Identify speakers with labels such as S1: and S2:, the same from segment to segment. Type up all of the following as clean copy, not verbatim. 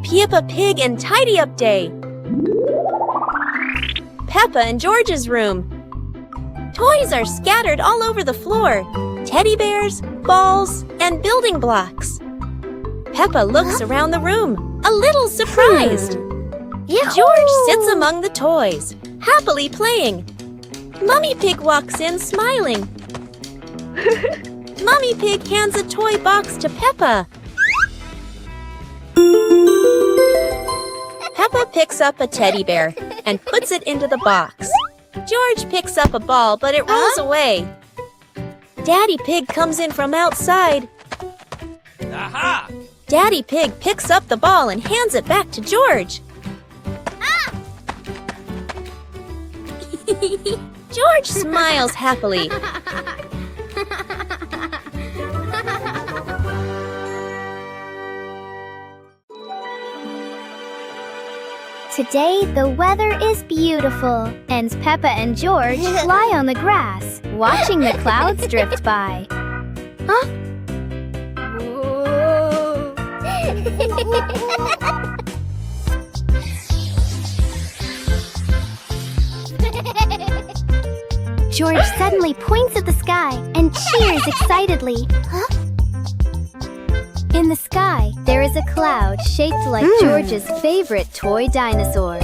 S1: Peppa Pig and Tidy Up Day. Peppa and George's room. Toys are scattered all over the floor. Teddy bears, balls, and building blocks. Peppa looks around the room, a little surprised. George sits among the toys, happily playing. Mummy Pig walks in smiling. Mummy Pig hands a toy box to Peppa. Peppa picks up a teddy bear and puts it into the box. George picks up a ball, but it rolls away. Daddy Pig comes in from outside.
S2: Aha!
S1: Daddy Pig picks up the ball and hands it back to George. George smiles happily.
S3: Today the weather is beautiful, and Peppa and George lie on the grass, watching the clouds drift by. Huh? George suddenly points at the sky and cheers excitedly. Huh? In the sky, there is a cloud shaped like George's favorite toy dinosaur.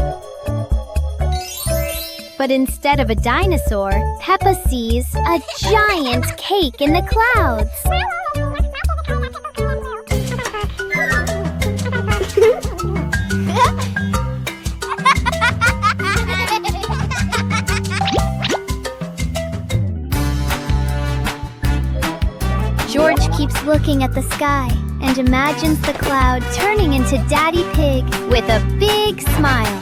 S3: But instead of a dinosaur, Peppa sees a giant cake in the clouds. George keeps looking at the sky and imagines the cloud turning into Daddy Pig with a big smile.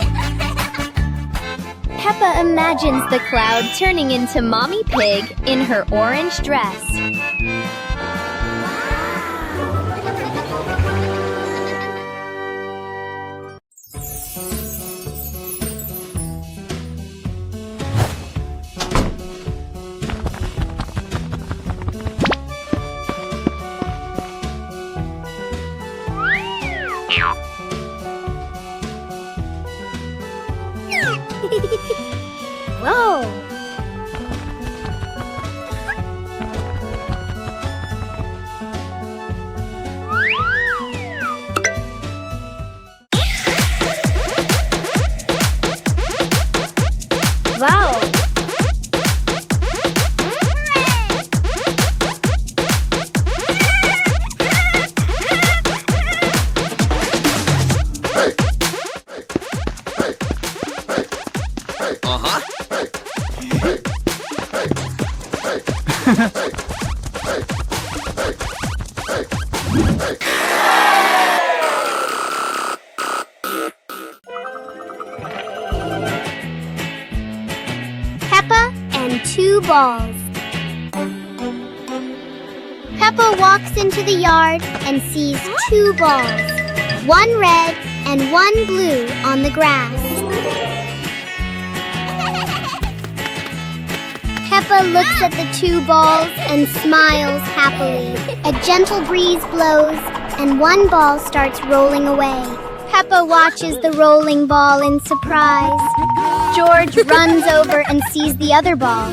S3: Peppa imagines the cloud turning into Mommy Pig in her orange dress. Whoa! Wow! Peppa and two balls. Peppa walks into the yard and sees two balls, one red and one blue on the grass. Peppa looks at the two balls and smiles happily. A gentle breeze blows and one ball starts rolling away. Peppa watches the rolling ball in surprise. George runs over and sees the other ball.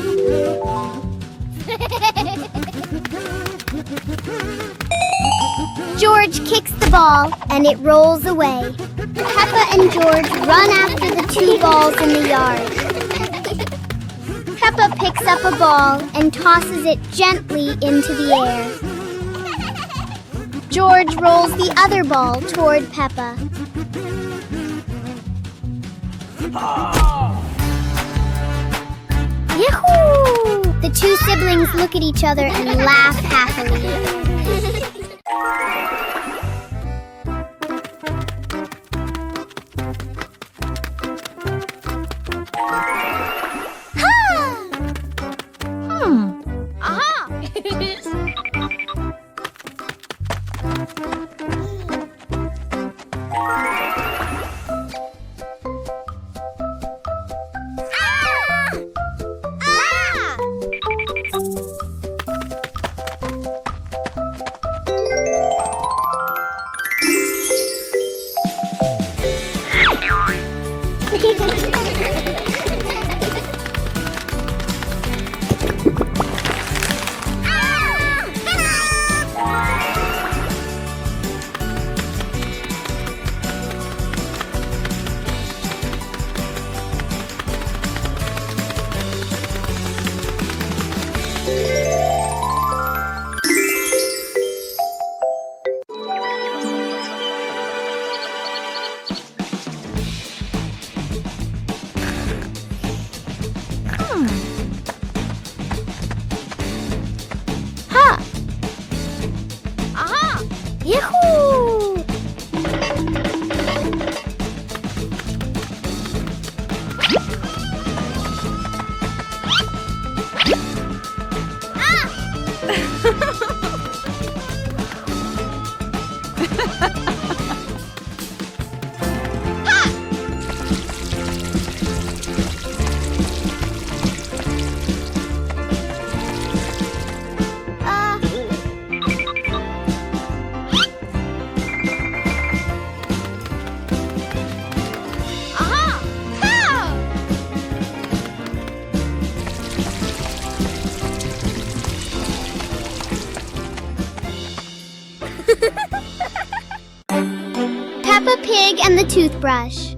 S3: George kicks the ball and it rolls away. Peppa and George run after the two balls in the yard. Peppa picks up a ball and tosses it gently into the air. George rolls the other ball toward Peppa. Yahoo! The two siblings look at each other and laugh happily. Yahoo! Peppa Pig and the Toothbrush.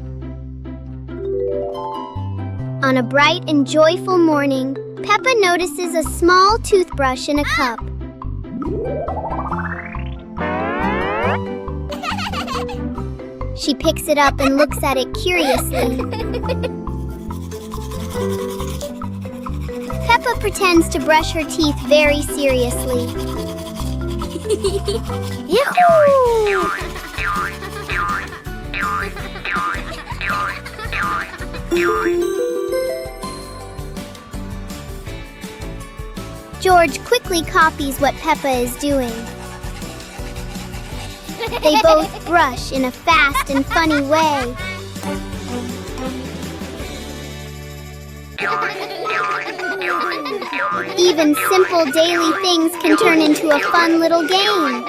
S3: On a bright and joyful morning, Peppa notices a small toothbrush in a cup. She picks it up and looks at it curiously. Peppa pretends to brush her teeth very seriously. Yahoo! George quickly copies what Peppa is doing. They both brush in a fast and funny way. Even simple daily things can turn into a fun little game.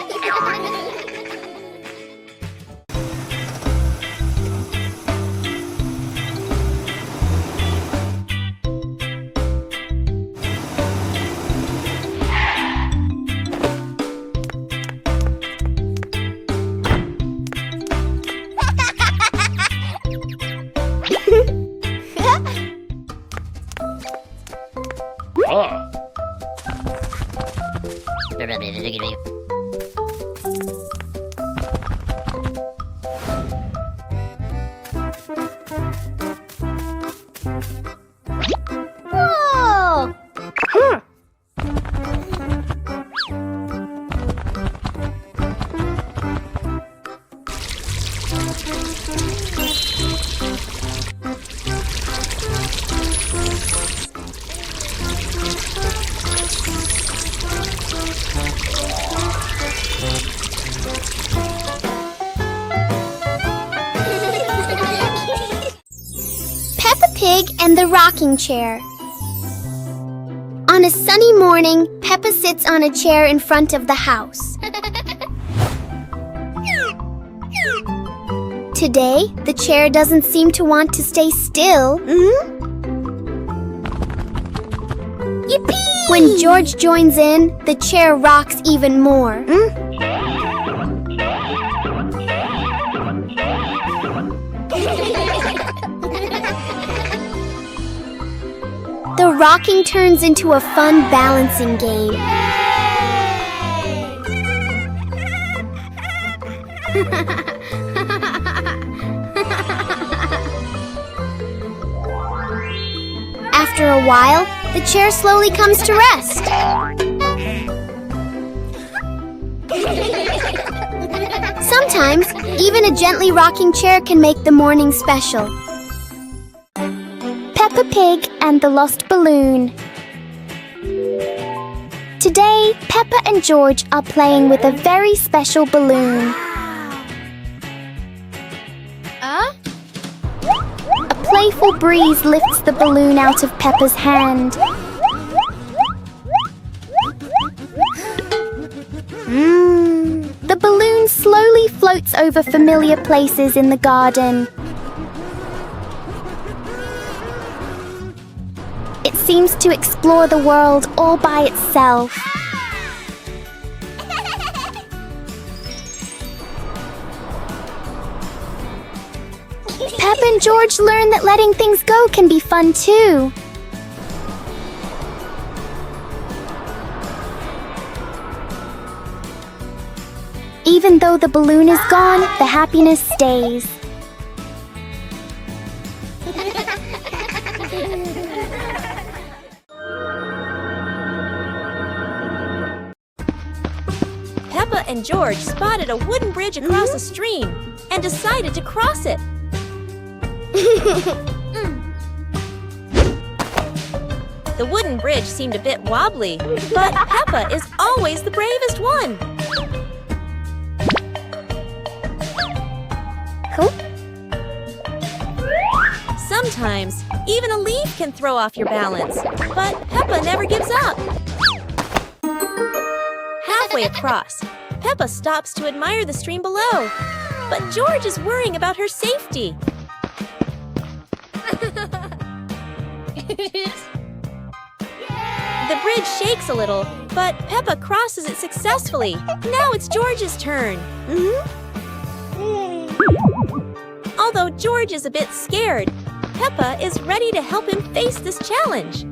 S3: Whoa! Peppa Pig and the Rocking Chair. On a sunny morning, Peppa sits on a chair in front of the house. Today, the chair doesn't seem to want to stay still. Yippee! When George joins in, the chair rocks even more. The rocking turns into a fun balancing game. After a while, the chair slowly comes to rest. Sometimes, even a gently rocking chair can make the morning special. Peppa Pig and the Lost Balloon. Today, Peppa and George are playing with a very special balloon. A playful breeze lifts the balloon out of Peppa's hand. The balloon slowly floats over familiar places in the garden. It seems to explore the world all by itself. Peppa and George learn that letting things go can be fun too. Even though the balloon is gone, the happiness stays.
S1: Peppa and and George spotted a wooden bridge across a stream and decided to cross it. The wooden bridge seemed a bit wobbly, but Peppa is always the bravest one. Sometimes, even a leaf can throw off your balance, but Peppa never gives up. Halfway across, Peppa stops to admire the stream below, but George is worrying about her safety. The bridge shakes a little, but Peppa crosses it successfully. Now it's George's turn. Although George is a bit scared, Peppa is ready to help him face this challenge.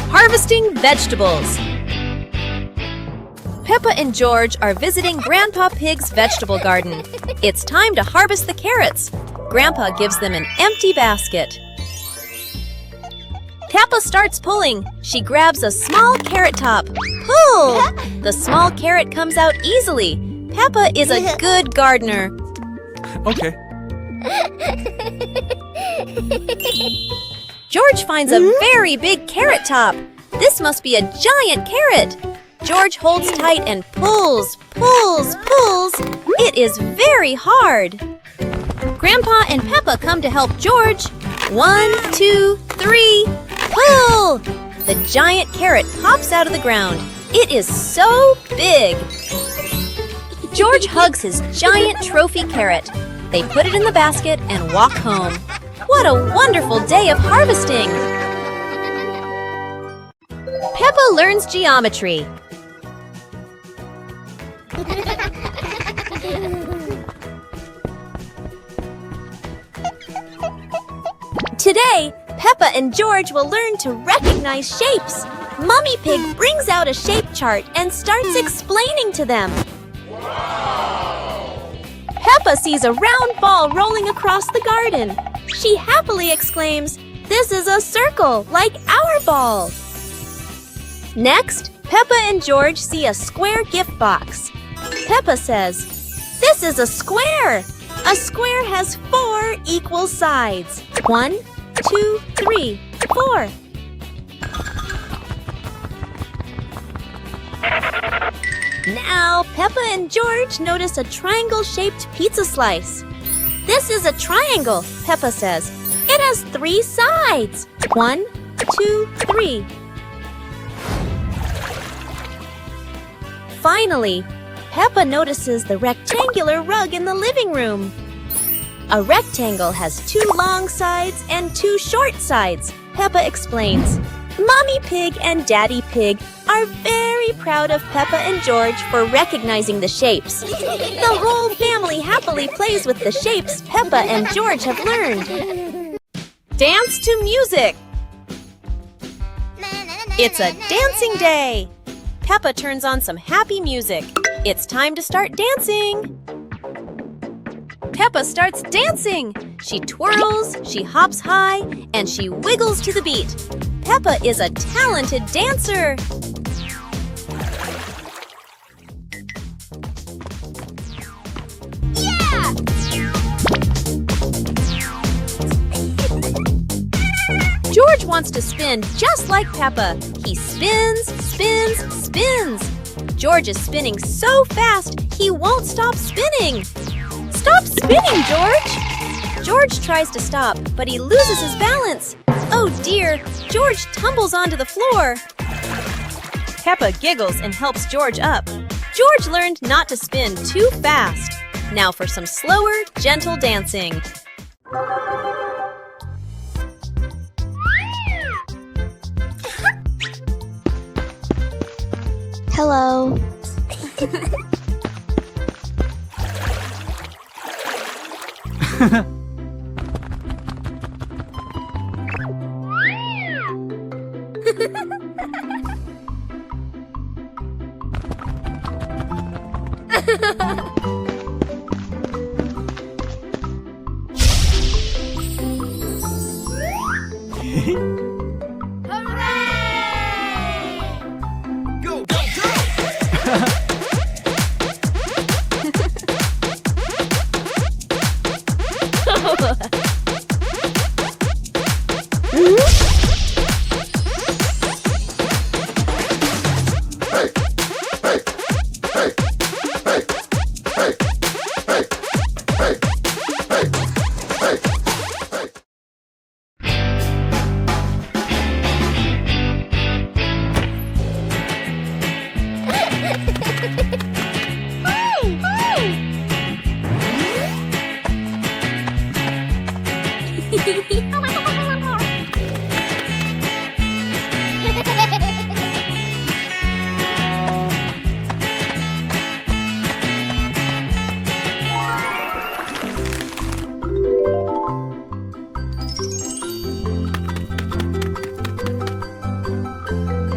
S1: Harvesting vegetables. Peppa and George are visiting Grandpa Pig's vegetable garden. It's time to harvest the carrots. Grandpa gives them an empty basket. Peppa starts pulling. She grabs a small carrot top. Pull! The small carrot comes out easily. Peppa is a good gardener.
S2: Okay.
S1: George finds a very big carrot top. This must be a giant carrot. George holds tight and pulls, pulls, pulls. It is very hard. Grandpa and Peppa come to help George. 1, 2, 3, pull! The giant carrot pops out of the ground. It is so big. George hugs his giant trophy carrot. They put it in the basket and walk home. What a wonderful day of harvesting! Peppa learns geometry. Today, Peppa and George will learn to recognize shapes. Mummy Pig brings out a shape chart and starts explaining to them. Peppa sees a round ball rolling across the garden. She happily exclaims, "This is a circle, like our ball." Next, Peppa and George see a square gift box. Peppa says, "This is a square. A square has 4 equal sides. 1, 2, 3, 4. Now, Peppa and George notice a triangle-shaped pizza slice. "This is a triangle," Peppa says. "It has 3 sides. 1, 2, 3. Finally, Peppa notices the rectangular rug in the living room. A rectangle has 2 long sides and 2 short sides, Peppa explains. Mommy Pig and Daddy Pig are very proud of Peppa and George for recognizing the shapes. The whole family happily plays with the shapes Peppa and George have learned. Dance to music! It's a dancing day! Peppa turns on some happy music. It's time to start dancing! Peppa starts dancing! She twirls, she hops high, and she wiggles to the beat. Peppa is a talented dancer!
S3: Yeah!
S1: George wants to spin just like Peppa. He spins, spins, spins. George is spinning so fast, he won't stop spinning. Stop spinning, George! George tries to stop, but he loses his balance. Oh dear, George tumbles onto the floor. Peppa giggles and helps George up. George learned not to spin too fast. Now for some slower, gentle dancing.
S3: Hello.
S2: Go, go, go!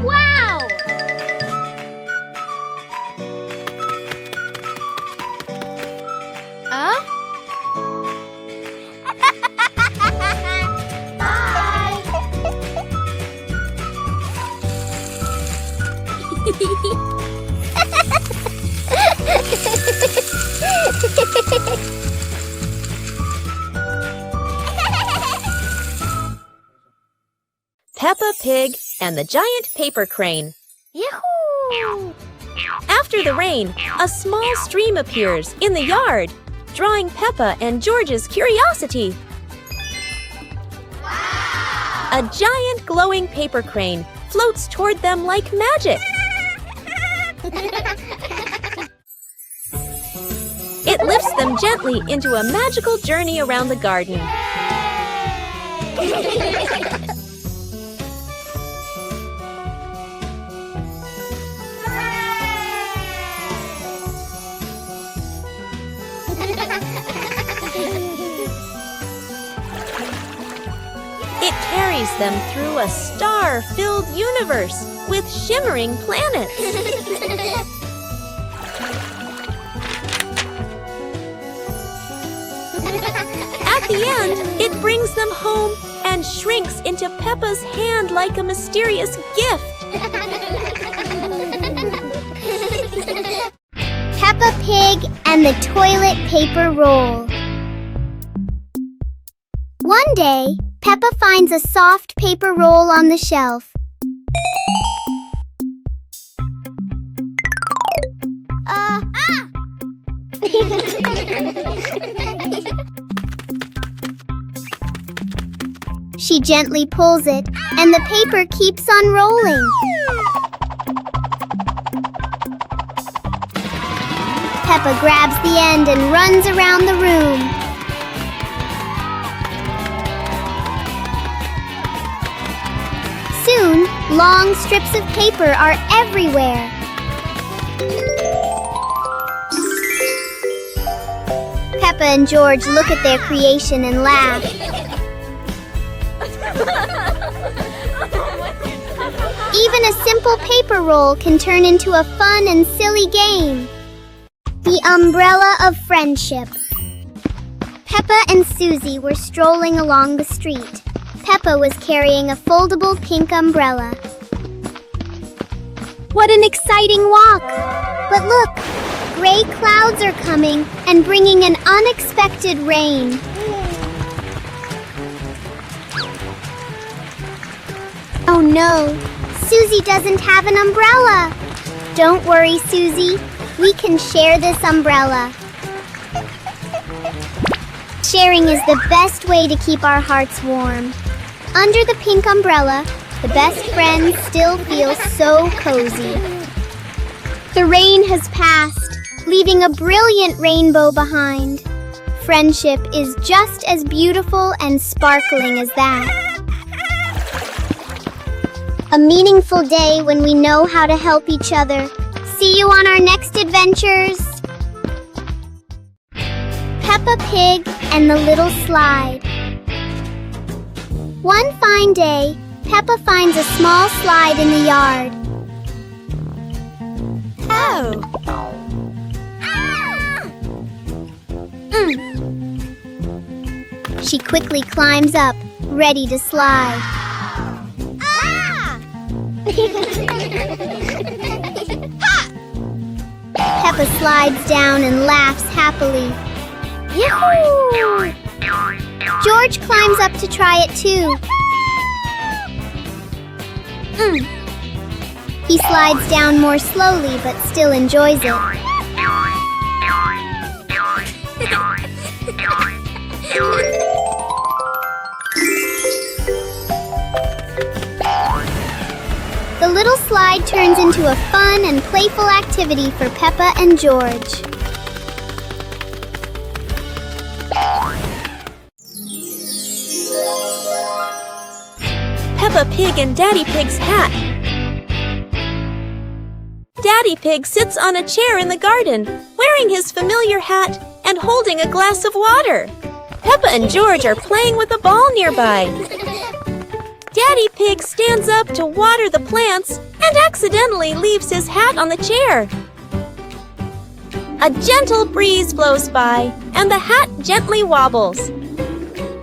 S3: Wow!
S1: Peppa Pig and the Giant Paper Crane.
S3: Yahoo!
S1: After the rain, a small stream appears in the yard, drawing Peppa and George's curiosity. A giant glowing paper crane floats toward them like magic. It lifts them gently into a magical journey around the garden. It carries them through a star-filled universe with shimmering planets. At the end, it brings them home and shrinks into Peppa's hand like a mysterious gift.
S3: Peppa Pig and the toilet paper roll. One day, Peppa finds a soft paper roll on the shelf. She gently pulls it, and the paper keeps on rolling. Peppa grabs the end and runs around the room. Soon, long strips of paper are everywhere. Peppa and George look at their creation and laugh. Even a simple paper roll can turn into a fun and silly game. The Umbrella of Friendship. Peppa and Susie were strolling along the street. Peppa was carrying a foldable pink umbrella. What an exciting walk! But look, gray clouds are coming and bringing an unexpected rain. Oh no, Susie doesn't have an umbrella. Don't worry, Susie. We can share this umbrella. Sharing is the best way to keep our hearts warm. Under the pink umbrella, the best friends still feel so cozy. The rain has passed, leaving a brilliant rainbow behind. Friendship is just as beautiful and sparkling as that. A meaningful day when we know how to help each other. See you on our next adventures. Peppa Pig and the Little Slide. One fine day, Peppa finds a small slide in the yard.
S1: Oh!
S3: She quickly climbs up, ready to slide. Peppa slides down and laughs happily. Yahoo! George climbs up to try it too. He slides down more slowly but still enjoys it. The little slide turns into a fun and playful activity for Peppa and George.
S1: Peppa Pig and Daddy Pig's hat. Daddy Pig sits on a chair in the garden, wearing his familiar hat and holding a glass of water. Peppa and George are playing with a ball nearby. Daddy Pig stands up to water the plants and accidentally leaves his hat on the chair. A gentle breeze blows by and the hat gently wobbles.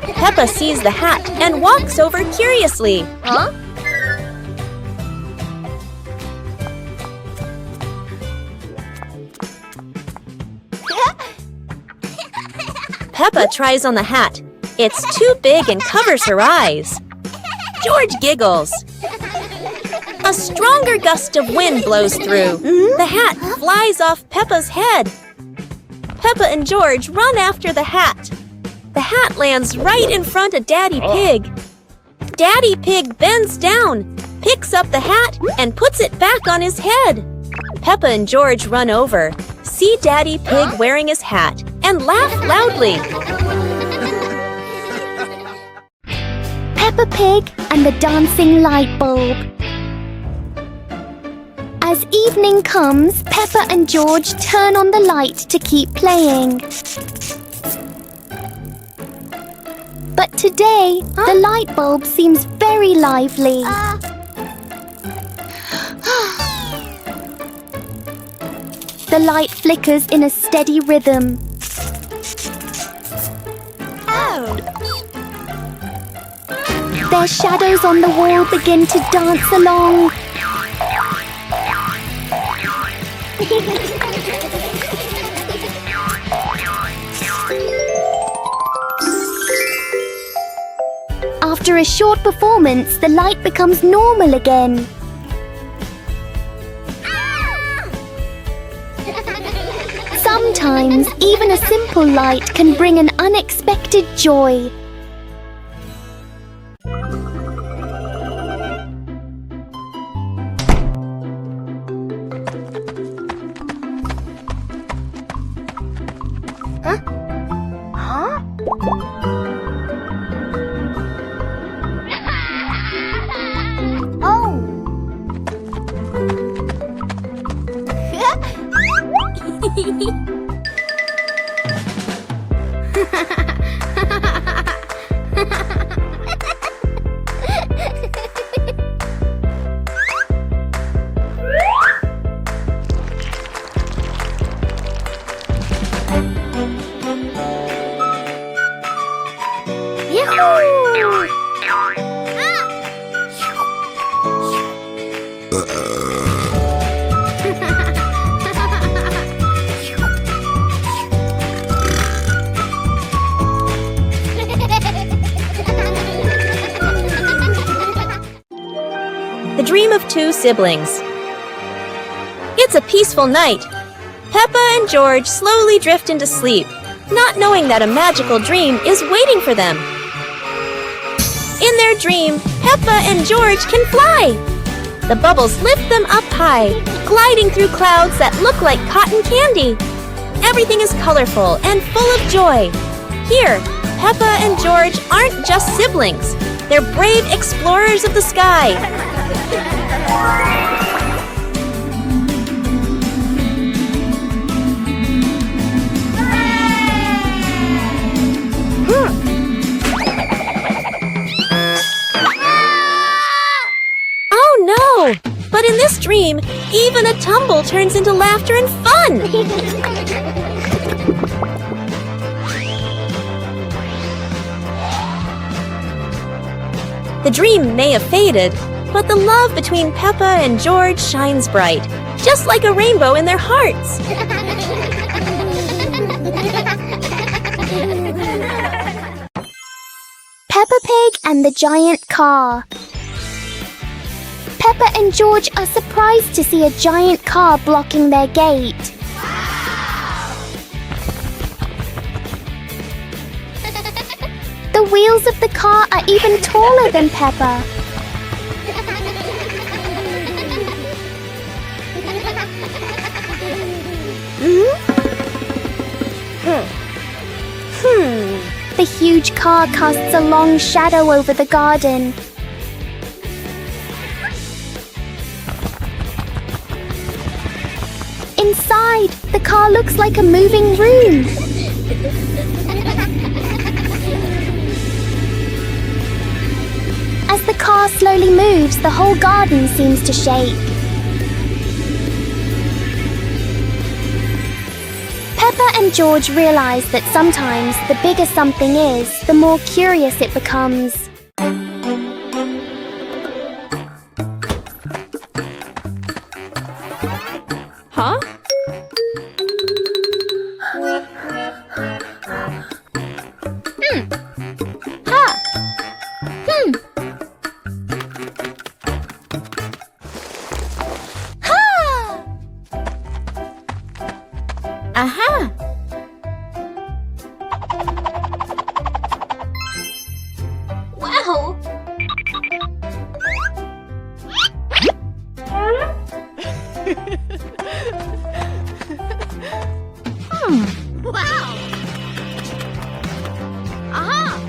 S1: Peppa sees the hat and walks over curiously. Huh? Peppa tries on the hat. It's too big and covers her eyes. George giggles. A stronger gust of wind blows through. The hat flies off Peppa's head. Peppa and George run after the hat. The hat lands right in front of Daddy Pig. Daddy Pig bends down, picks up the hat, and puts it back on his head. Peppa and George run over, see Daddy Pig wearing his hat, and laugh loudly.
S3: Peppa Pig and the dancing light bulb. As evening comes, Peppa and George turn on the light to keep playing. But today, the light bulb seems very lively. The light flickers in a steady rhythm. Their shadows on the wall begin to dance along. After a short performance, the light becomes normal again. Sometimes, even a simple light can bring an unexpected joy.
S1: The Dream of Two Siblings. It's a peaceful night. Peppa and George slowly drift into sleep, not knowing that a magical dream is waiting for them. In their dream, Peppa and George can fly. The bubbles lift them up high, gliding through clouds that look like cotton candy. Everything is colorful and full of joy. Here, Peppa and George aren't just siblings. They're brave explorers of the sky. Oh no! But in this dream, even a tumble turns into laughter and fun! The dream may have faded, but the love between Peppa and George shines bright, just like a rainbow in their hearts.
S3: Peppa Pig and the giant car. Peppa and George are surprised to see a giant car blocking their gate. The wheels of the car are even taller than Peppa. The huge car casts a long shadow over the garden. Inside, the car looks like a moving room. As the car slowly moves, the whole garden seems to shake. Peppa and George realize that sometimes the bigger something is, the more curious it becomes.
S1: Huh? Aha!
S3: Wow! Aha!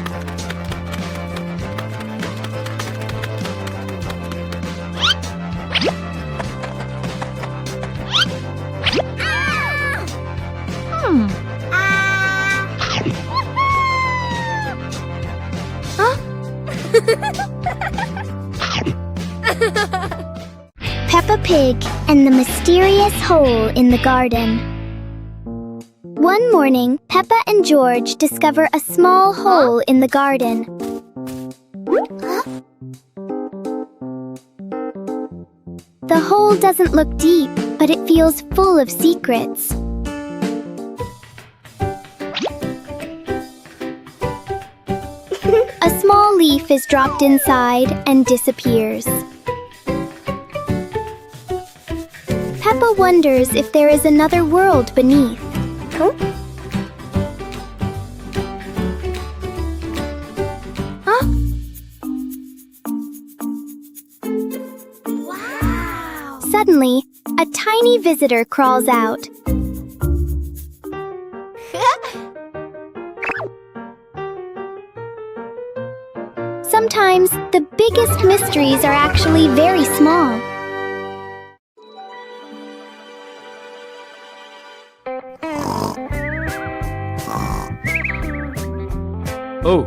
S3: Peppa Pig and the Mysterious Hole in the Garden. One morning, Peppa and George discover a small hole in the garden. The hole doesn't look deep, but it feels full of secrets. A small leaf is dropped inside and disappears. Peppa wonders if there is another world beneath. Wow! Suddenly, a tiny visitor crawls out. Sometimes, the biggest mysteries are actually very small.
S2: Oh.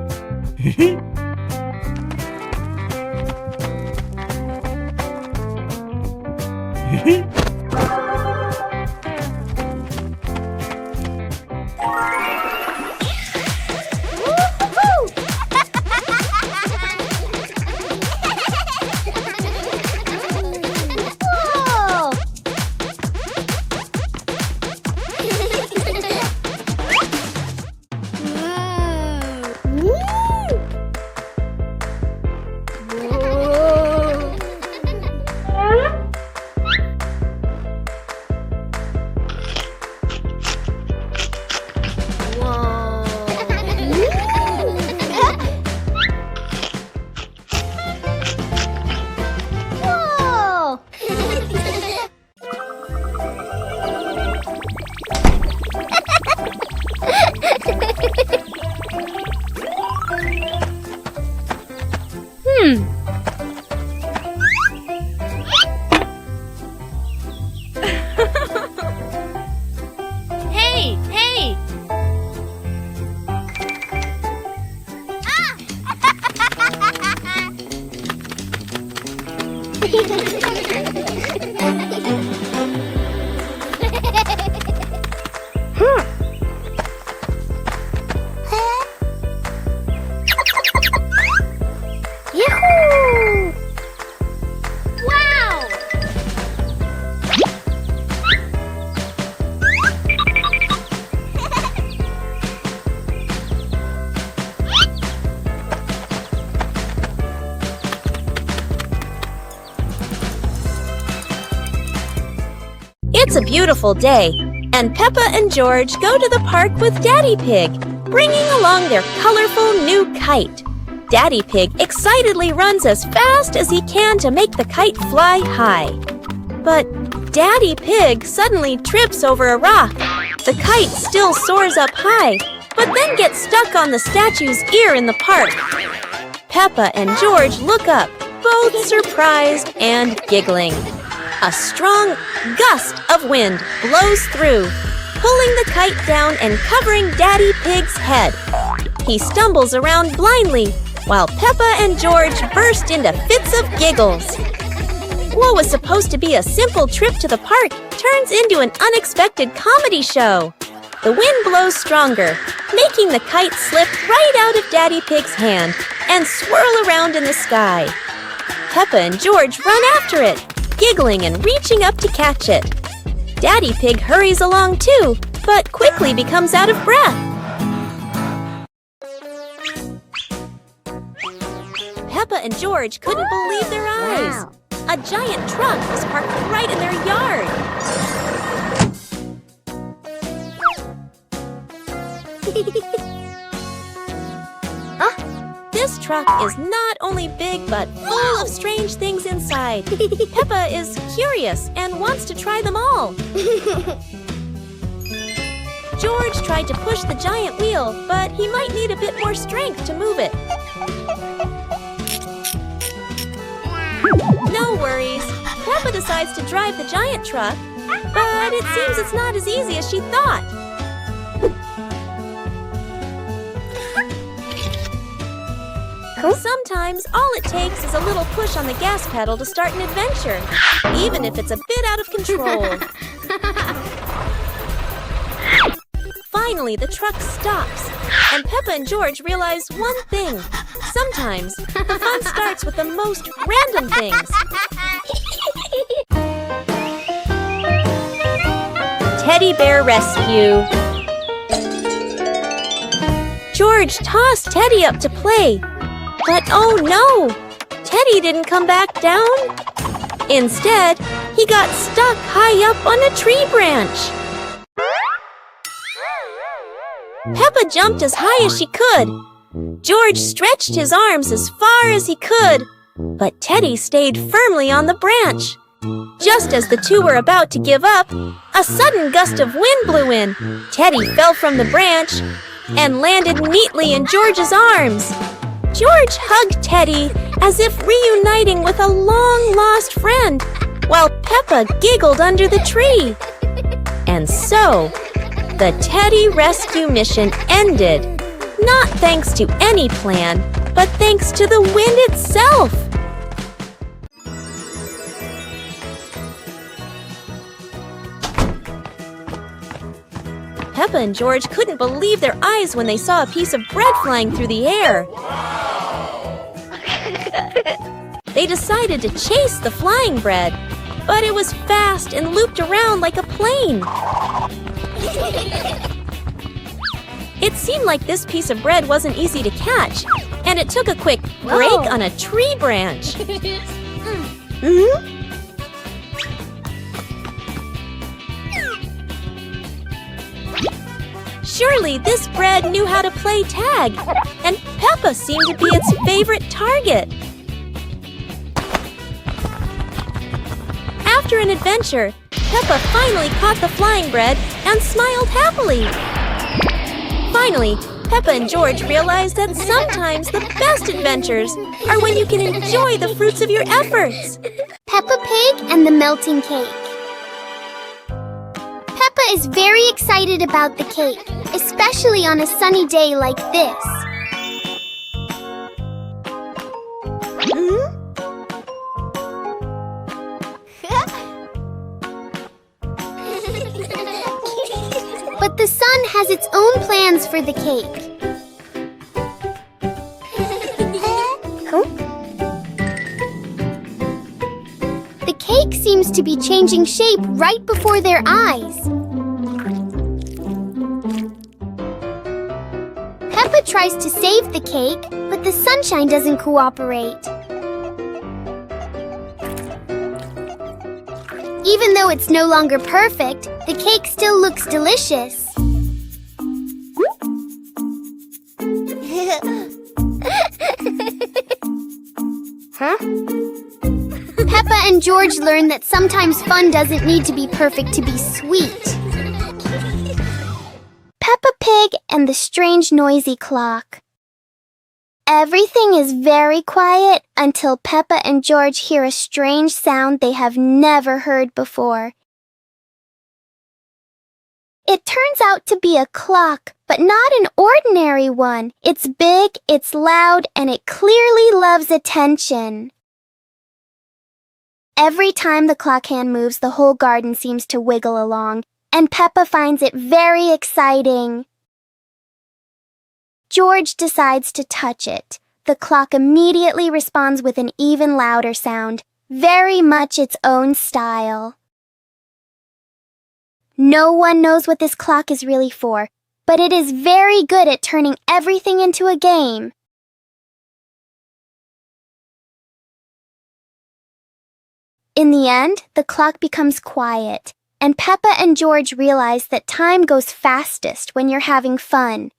S1: Hey, hey!
S3: Yahoo! Wow!
S1: It's a beautiful day, and Peppa and George go to the park with Daddy Pig, bringing along their colorful new kite. Daddy Pig excitedly runs as fast as he can to make the kite fly high. But Daddy Pig suddenly trips over a rock. The kite still soars up high, but then gets stuck on the statue's ear in the park. Peppa and George look up, both surprised and giggling. A strong gust of wind blows through, pulling the kite down and covering Daddy Pig's head. He stumbles around blindly, while Peppa and George burst into fits of giggles. What was supposed to be a simple trip to the park turns into an unexpected comedy show. The wind blows stronger, making the kite slip right out of Daddy Pig's hand and swirl around in the sky. Peppa and George run after it, giggling and reaching up to catch it. Daddy Pig hurries along too, but quickly becomes out of breath. Peppa and George couldn't believe their eyes.
S3: Wow.
S1: A giant truck was parked right in their yard. This truck is not only big but full of strange things inside. Peppa is curious and wants to try them all. George tried to push the giant wheel, but he might need a bit more strength to move it. No worries. Peppa decides to drive the giant truck, but it seems it's not as easy as she thought. Sometimes all it takes is a little push on the gas pedal to start an adventure, even if it's a bit out of control. Finally, the truck stops, and Peppa and George realize one thing. Sometimes the fun starts with the most random things. Teddy bear rescue. George tossed Teddy up to play, but oh no! Teddy didn't come back down. Instead, he got stuck high up on a tree branch. Peppa jumped as high as she could. George stretched his arms as far as he could, but Teddy stayed firmly on the branch. Just as the two were about to give up, a sudden gust of wind blew in. Teddy fell from the branch and landed neatly in George's arms. George hugged Teddy as if reuniting with a long-lost friend, while Peppa giggled under the tree. And so, the Teddy rescue mission ended, not thanks to any plan, but thanks to the wind itself. Peppa and George couldn't believe their eyes when they saw a piece of bread flying through the air. They decided to chase the flying bread, but it was fast and looped around like a plane. It seemed like this piece of bread wasn't easy to catch, and it took a quick break on a tree branch. Surely this bread knew how to play tag, and Peppa seemed to be its favorite target. After an adventure, Peppa finally caught the flying bread and smiled happily. Finally, Peppa and George realized that sometimes the best adventures are when you can enjoy the fruits of your efforts.
S3: Peppa Pig and the melting cake. Peppa is very excited about the cake, especially on a sunny day like this. But the sun has its own plans for the cake. The cake seems to be changing shape right before their eyes. Peppa tries to save the cake, but the sunshine doesn't cooperate. Even though it's no longer perfect, the cake still looks delicious. Peppa and George learn that sometimes fun doesn't need to be perfect to be sweet. Peppa Pig and the strange noisy clock. Everything is very quiet until Peppa and George hear a strange sound they have never heard before. It turns out to be a clock, but not an ordinary one. It's big, it's loud, and it clearly loves attention. Every time the clock hand moves, the whole garden seems to wiggle along, and Peppa finds it very exciting. George decides to touch it. The clock immediately responds with an even louder sound, very much its own style. No one knows what this clock is really for, but it is very good at turning everything into a game. In the end, the clock becomes quiet, and Peppa and George realize that time goes fastest when you're having fun.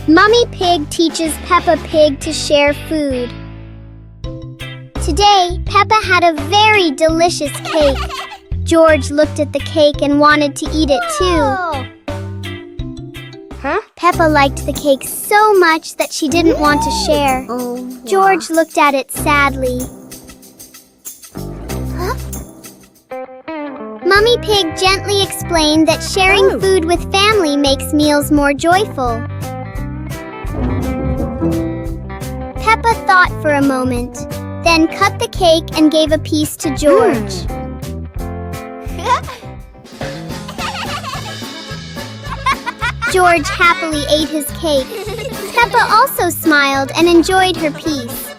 S3: Mummy Pig teaches Peppa Pig to share food. Today, Peppa had a very delicious cake. George looked at the cake and wanted to eat it too. Peppa liked the cake so much that she didn't want to share. George looked at it sadly. Mummy Pig gently explained that sharing food with family makes meals more joyful. Peppa thought for a moment, then cut the cake and gave a piece to George. George happily ate his cake. Peppa also smiled and enjoyed her piece.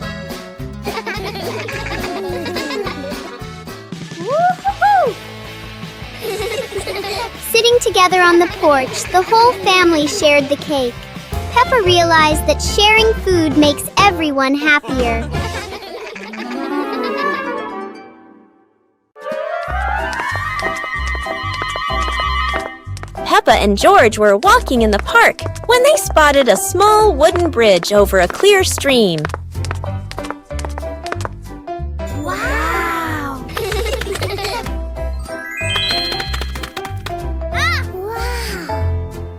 S3: Sitting together on the porch, the whole family shared the cake. Peppa realized that sharing food makes everyone happier.
S1: Peppa and George were walking in the park when they spotted a small wooden bridge over a clear stream.
S3: Wow!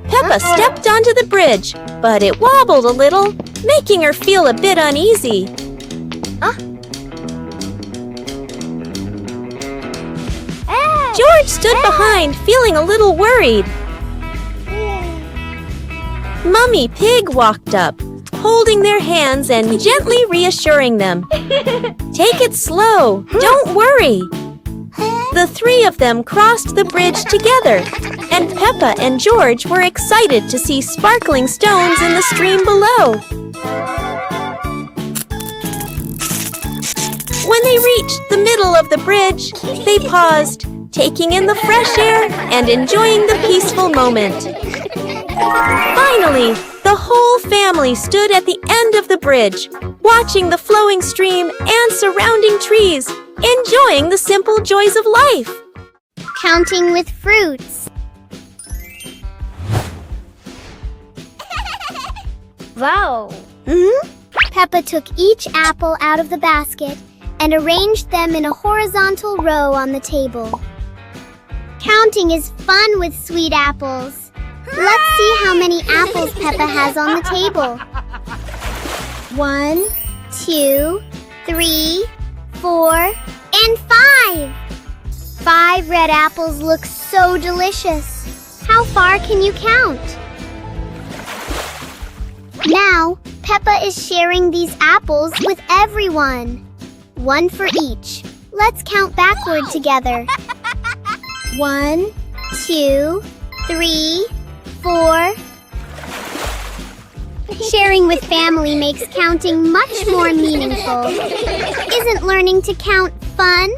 S1: Peppa stepped onto the bridge, but it wobbled a little, making her feel a bit uneasy. George stood behind, feeling a little worried. Mummy Pig walked up, holding their hands and gently reassuring them. Take it slow, don't worry. The three of them crossed the bridge together, and Peppa and George were excited to see sparkling stones in the stream below. When they reached the middle of the bridge, they paused, taking in the fresh air and enjoying the peaceful moment. Finally, the whole family stood at the end of the bridge, watching the flowing stream and surrounding trees, enjoying the simple joys of life.
S3: Counting with fruits. Wow! Peppa took each apple out of the basket and arranged them in a horizontal row on the table. Counting is fun with sweet apples. Let's see how many apples Peppa has on the table. 1, 2, 3, 4, and 5. 5 red apples look so delicious. How far can you count? Now, Peppa is sharing these apples with everyone. 1 for each. Let's count backward together. 1, 2, 3, 4. Sharing with family makes counting much more meaningful. Isn't learning to count fun?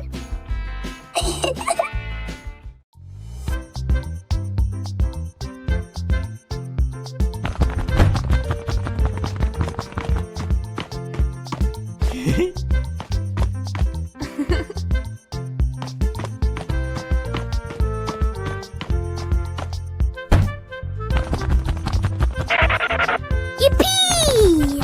S3: Yippee!